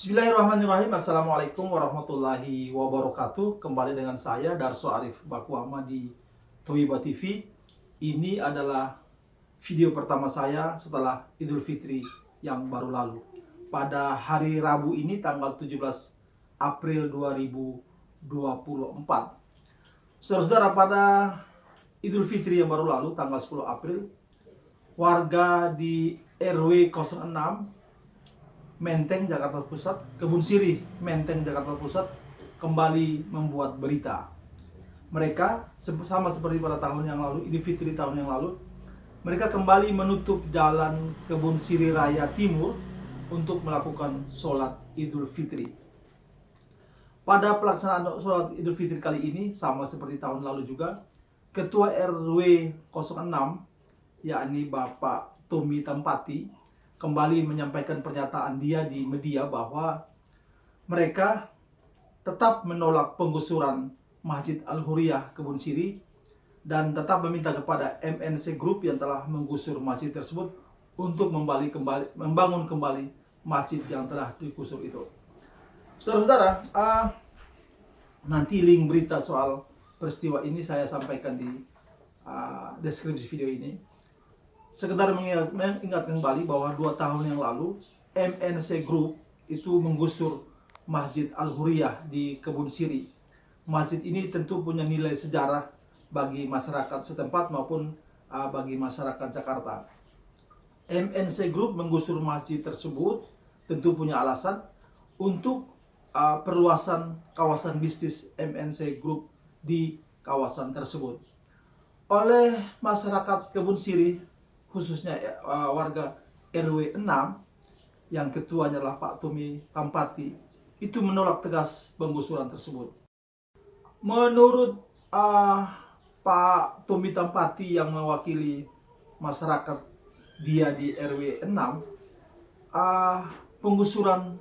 Bismillahirrahmanirrahim. Assalamualaikum warahmatullahi wabarakatuh. Kembali dengan saya Darso Arif Bakuama di Toyiba TV. Ini adalah video pertama saya setelah Idul Fitri yang baru lalu. Pada hari Rabu ini tanggal 17 April 2024. Saudara-saudara, pada Idul Fitri yang baru lalu tanggal 10 April, warga di RW 06 Menteng, Jakarta Pusat, Kebun Sirih, Menteng, Jakarta Pusat, kembali membuat berita. Mereka, sama seperti pada tahun yang lalu, Idul Fitri tahun yang lalu, mereka kembali menutup jalan Kebun Sirih Raya Timur untuk melakukan sholat Idul Fitri. Pada pelaksanaan sholat Idul Fitri kali ini, sama seperti tahun lalu juga, Ketua RW 06, yakni Bapak Tommy Tampati, kembali menyampaikan pernyataan dia di media bahwa mereka tetap menolak penggusuran Masjid Al-Huriyah Kebun Sirih dan tetap meminta kepada MNC Group yang telah menggusur masjid tersebut untuk membangun kembali masjid yang telah digusur itu. Saudara-saudara, nanti link berita soal peristiwa ini saya sampaikan di deskripsi video ini. Sekedar mengingat kembali bahwa 2 tahun yang lalu MNC Group itu menggusur Masjid Al-Huriyah di Kebun Sirih. Masjid ini tentu punya nilai sejarah bagi masyarakat setempat maupun bagi masyarakat Jakarta. MNC Group menggusur masjid tersebut tentu punya alasan untuk perluasan kawasan bisnis MNC Group di kawasan tersebut. Oleh masyarakat Kebun Sirih, khususnya warga RW 6 yang ketuanya adalah Pak Tommy Tampati, itu menolak tegas penggusuran tersebut. Menurut Pak Tommy Tampati yang mewakili masyarakat dia di RW 6, penggusuran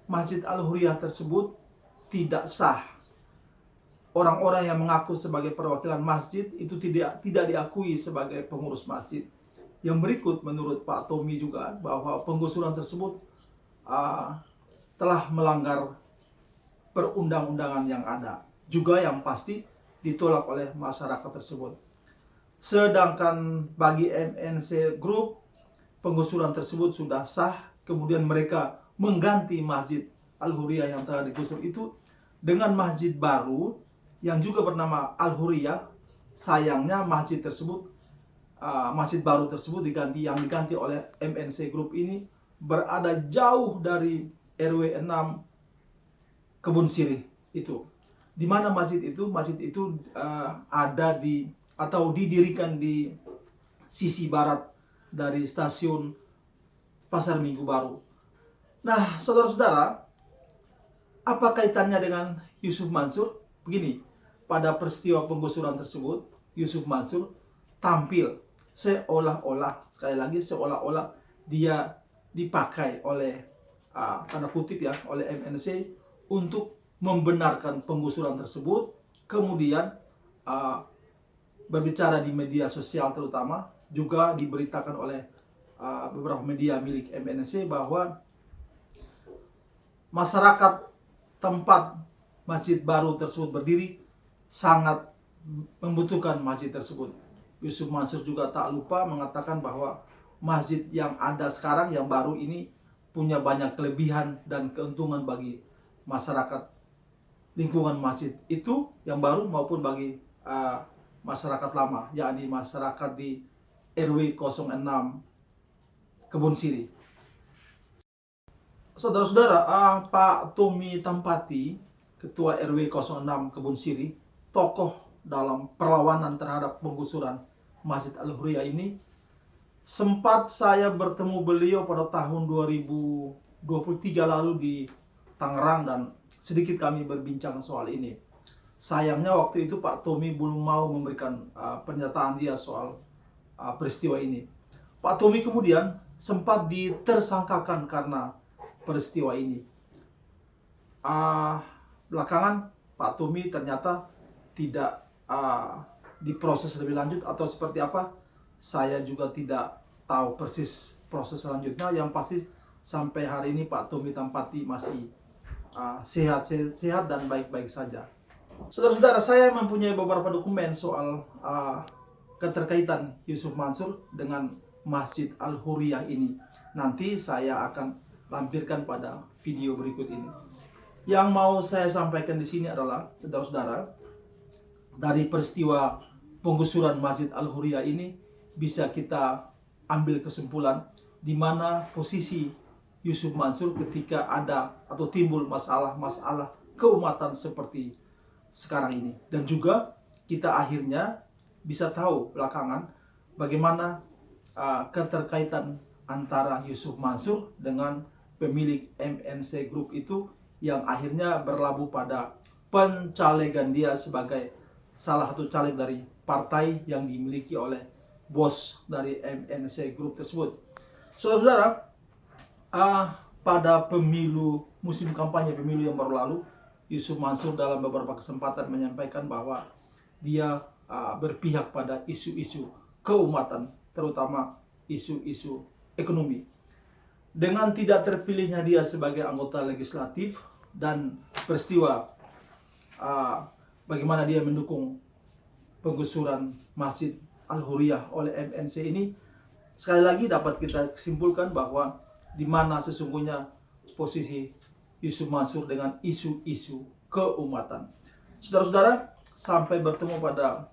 Masjid Al-Huriyah tersebut tidak sah. Orang-orang yang mengaku sebagai perwakilan masjid itu tidak diakui sebagai pengurus masjid. Yang berikut menurut Pak Tommy juga bahwa penggusuran tersebut telah melanggar perundang-undangan yang ada. Juga yang pasti ditolak oleh masyarakat tersebut. Sedangkan bagi MNC Group, penggusuran tersebut sudah sah. Kemudian mereka mengganti Masjid Al-Huriyah yang telah digusur itu dengan masjid baru yang juga bernama Al-Huriyah. Sayangnya masjid tersebut, masjid baru tersebut yang diganti oleh MNC Group ini berada jauh dari RW 6 Kebun Sirih itu. Di mana masjid itu? Masjid itu ada di atau didirikan di sisi barat dari stasiun Pasar Minggu Baru. Nah, saudara-saudara, apa kaitannya dengan Yusuf Mansur? Begini, pada peristiwa penggusuran tersebut, Yusuf Mansur tampil seolah-olah, sekali lagi seolah-olah dia dipakai oleh tanda kutip ya, oleh MNC untuk membenarkan penggusuran tersebut. Kemudian berbicara di media sosial, terutama juga diberitakan oleh beberapa media milik MNC bahwa masyarakat tempat masjid baru tersebut berdiri sangat membutuhkan masjid tersebut. Yusuf Mansur juga tak lupa mengatakan bahwa masjid yang ada sekarang, yang baru ini, punya banyak kelebihan dan keuntungan bagi masyarakat lingkungan masjid itu yang baru maupun bagi masyarakat lama, yakni masyarakat di RW 06 Kebun Sirih. Saudara-saudara, Pak Tommy Tampati, Ketua RW 06 Kebun Sirih, tokoh dalam perlawanan terhadap penggusuran Masjid Al-Huriyah ini, sempat saya bertemu beliau pada tahun 2023 lalu di Tangerang dan sedikit kami berbincang soal ini. Sayangnya waktu itu Pak Tommy belum mau memberikan pernyataan dia soal peristiwa ini. Pak Tommy kemudian sempat ditersangkakan karena peristiwa ini. Belakangan Pak Tommy ternyata tidak diproses lebih lanjut atau seperti apa, saya juga tidak tahu persis proses selanjutnya. Yang pasti sampai hari ini Pak Tommy Tampati masih sehat dan baik-baik saja. Saudara-saudara, saya mempunyai beberapa dokumen soal keterkaitan Yusuf Mansur dengan Masjid Al-Huriyah ini. Nanti saya akan lampirkan pada video berikut ini. Yang mau saya sampaikan di sini adalah, saudara-saudara, dari peristiwa penggusuran Masjid Al-Huriyah ini bisa kita ambil kesimpulan di mana posisi Yusuf Mansur ketika ada atau timbul masalah-masalah keumatan seperti sekarang ini. Dan juga kita akhirnya bisa tahu belakangan bagaimana keterkaitan antara Yusuf Mansur dengan pemilik MNC Group itu yang akhirnya berlabuh pada pencalegan dia sebagai salah satu caleg dari partai yang dimiliki oleh bos dari MNC Group tersebut. Saudara-saudara, pada musim kampanye pemilu yang baru lalu, Yusuf Mansur dalam beberapa kesempatan menyampaikan bahwa dia berpihak pada isu-isu keumatan, terutama isu-isu ekonomi. Dengan tidak terpilihnya dia sebagai anggota legislatif dan peristiwa bagaimana dia mendukung penggusuran Masjid Al-Huriyah oleh MNC ini, sekali lagi dapat kita simpulkan bahwa di mana sesungguhnya posisi Yusuf Mansur dengan isu-isu keumatan. Saudara-saudara, sampai bertemu pada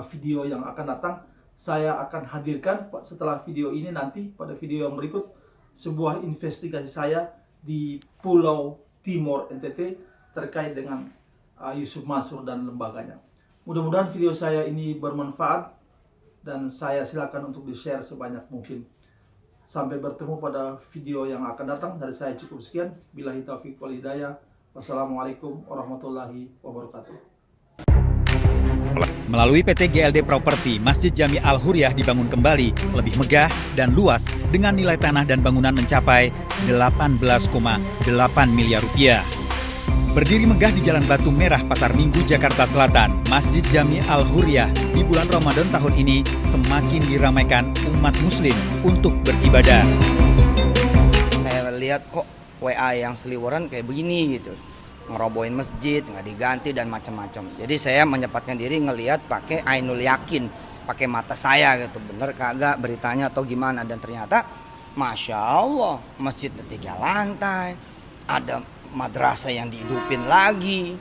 video yang akan datang. Saya akan hadirkan setelah video ini nanti pada video yang berikut sebuah investigasi saya di Pulau Timor NTT terkait dengan Yusuf Mansur dan lembaganya. Mudah-mudahan video saya ini bermanfaat dan saya silakan untuk di-share sebanyak mungkin. Sampai bertemu pada video yang akan datang. Dari saya cukup sekian. Billahi taufiq wal hidayah. Wassalamualaikum warahmatullahi wabarakatuh. Melalui PT GLD Property, Masjid Jami Al-Huriyah dibangun kembali, lebih megah dan luas dengan nilai tanah dan bangunan mencapai 18,8 miliar rupiah. Berdiri megah di Jalan Batu Merah, Pasar Minggu, Jakarta Selatan, Masjid Jami Al-Huriyah di bulan Ramadan tahun ini semakin diramaikan umat muslim untuk beribadah. Saya lihat kok WA yang seliweran kayak begini gitu. Ngerobohin masjid, nggak diganti dan macam-macam. Jadi saya menyempatkan diri ngelihat pakai ainul yakin, pakai mata saya gitu, bener kagak beritanya atau gimana. Dan ternyata Masya Allah, masjid 3 lantai, ada madrasah yang dihidupin lagi,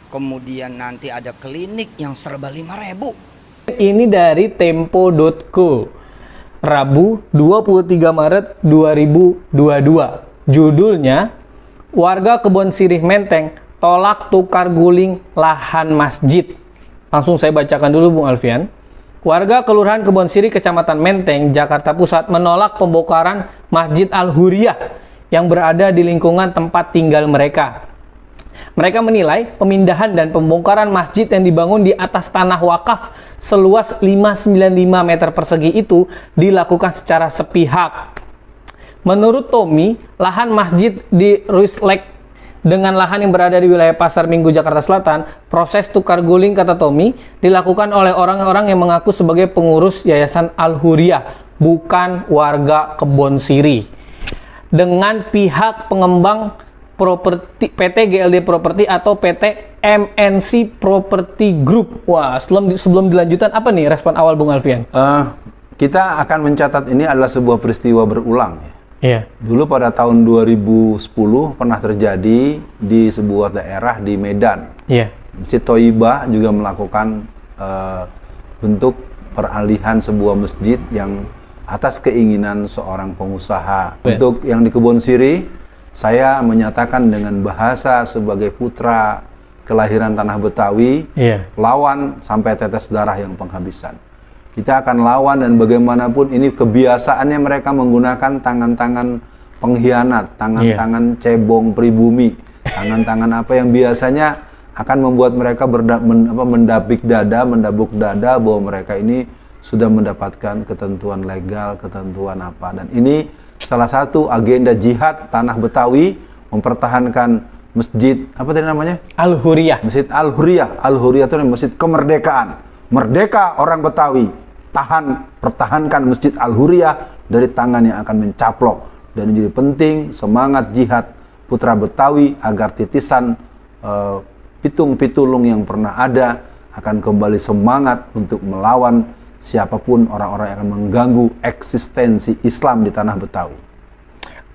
kemudian nanti ada klinik yang serba 5.000. Ini dari tempo.co, Rabu 23 Maret 2022. Judulnya, warga Kebon Sirih Menteng tolak tukar guling lahan masjid. Langsung saya bacakan dulu Bung Alfian. Warga Kelurahan Kebon Sirih, Kecamatan Menteng, Jakarta Pusat menolak pembongkaran Masjid Al-Huriyah yang berada di lingkungan tempat tinggal mereka. Mereka menilai pemindahan dan pembongkaran masjid yang dibangun di atas tanah wakaf seluas 595 meter persegi itu dilakukan secara sepihak. Menurut Tommy, lahan masjid di Ruislek dengan lahan yang berada di wilayah Pasar Minggu, Jakarta Selatan, proses tukar guling, kata Tommy, dilakukan oleh orang-orang yang mengaku sebagai pengurus Yayasan Al-Huriyah, bukan warga Kebon Sirih. Dengan pihak pengembang properti PT GLD Property atau PT MNC Property Group. Wah, sebelum dilanjutkan, apa nih respon awal Bung Alfian? Kita akan mencatat ini adalah sebuah peristiwa berulang ya. Iya. Dulu pada tahun 2010 pernah terjadi di sebuah daerah di Medan. Iya. Masjid Thoibah juga melakukan bentuk peralihan sebuah masjid yang atas keinginan seorang pengusaha. Untuk yang di Kebon Sirih, saya menyatakan dengan bahasa sebagai putra kelahiran tanah Betawi, lawan sampai tetes darah yang penghabisan. Kita akan lawan, dan bagaimanapun ini kebiasaannya mereka menggunakan tangan-tangan pengkhianat, tangan-tangan cebong pribumi, tangan-tangan apa yang biasanya akan membuat mereka mendabuk dada bahwa mereka ini sudah mendapatkan ketentuan legal, ketentuan apa. Dan ini salah satu agenda jihad tanah Betawi mempertahankan masjid apa tadi namanya? Al-Huriyah. Masjid Al-Huriyah. Al-Huriyah itu masjid kemerdekaan. Merdeka orang Betawi. Pertahankan Masjid Al-Huriyah dari tangan yang akan mencaplok dan menjadi penting semangat jihad putra Betawi agar titisan pitung pitulung yang pernah ada akan kembali semangat untuk melawan siapapun orang-orang yang akan mengganggu eksistensi Islam di tanah Betawi.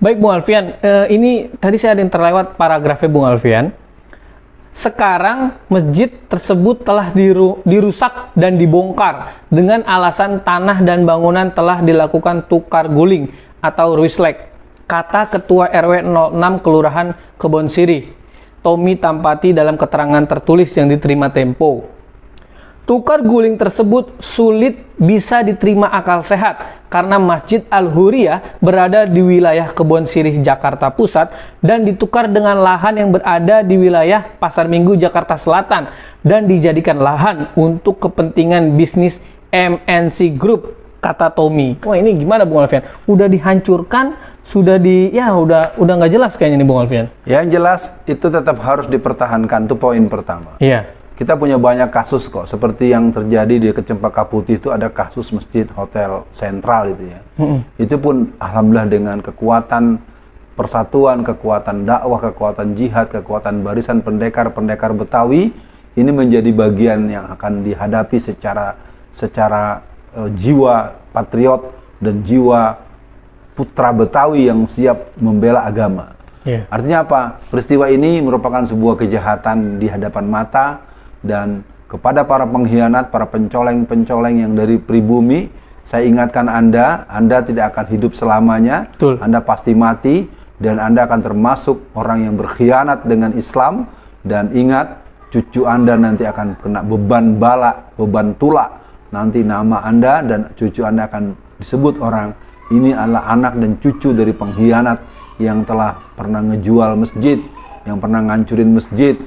Baik Bung Alfian, ini tadi saya ada yang terlewat paragrafnya Bung Alfian. Sekarang masjid tersebut telah dirusak dan dibongkar dengan alasan tanah dan bangunan telah dilakukan tukar guling atau ruislek, kata Ketua RW 06 Kelurahan Kebonsirih, Tommy Tampati dalam keterangan tertulis yang diterima Tempo. Tukar guling tersebut sulit bisa diterima akal sehat karena Masjid Al-Huriyah berada di wilayah Kebonsirih, Jakarta Pusat dan ditukar dengan lahan yang berada di wilayah Pasar Minggu, Jakarta Selatan dan dijadikan lahan untuk kepentingan bisnis MNC Group, kata Tommy. Wah, ini gimana Bung Alfian? Udah dihancurkan, udah nggak jelas kayaknya nih Bung Alfian. Yang jelas itu tetap harus dipertahankan, itu poin pertama. Iya. Kita punya banyak kasus kok, seperti yang terjadi di Cempaka Putih itu ada kasus masjid hotel sentral itu ya. Itu pun alhamdulillah dengan kekuatan persatuan, kekuatan dakwah, kekuatan jihad, kekuatan barisan pendekar-pendekar Betawi, ini menjadi bagian yang akan dihadapi secara jiwa patriot dan jiwa putra Betawi yang siap membela agama. Yeah. Artinya apa? Peristiwa ini merupakan sebuah kejahatan di hadapan mata, dan kepada para pengkhianat, para pencoleng-pencoleng yang dari pribumi, saya ingatkan Anda tidak akan hidup selamanya. Betul. Anda pasti mati, dan Anda akan termasuk orang yang berkhianat dengan Islam. Dan ingat, cucu Anda nanti akan kena beban bala, beban tulak. Nanti nama Anda dan cucu Anda akan disebut orang, ini adalah anak dan cucu dari pengkhianat yang telah pernah ngejual masjid, yang pernah ngancurin masjid,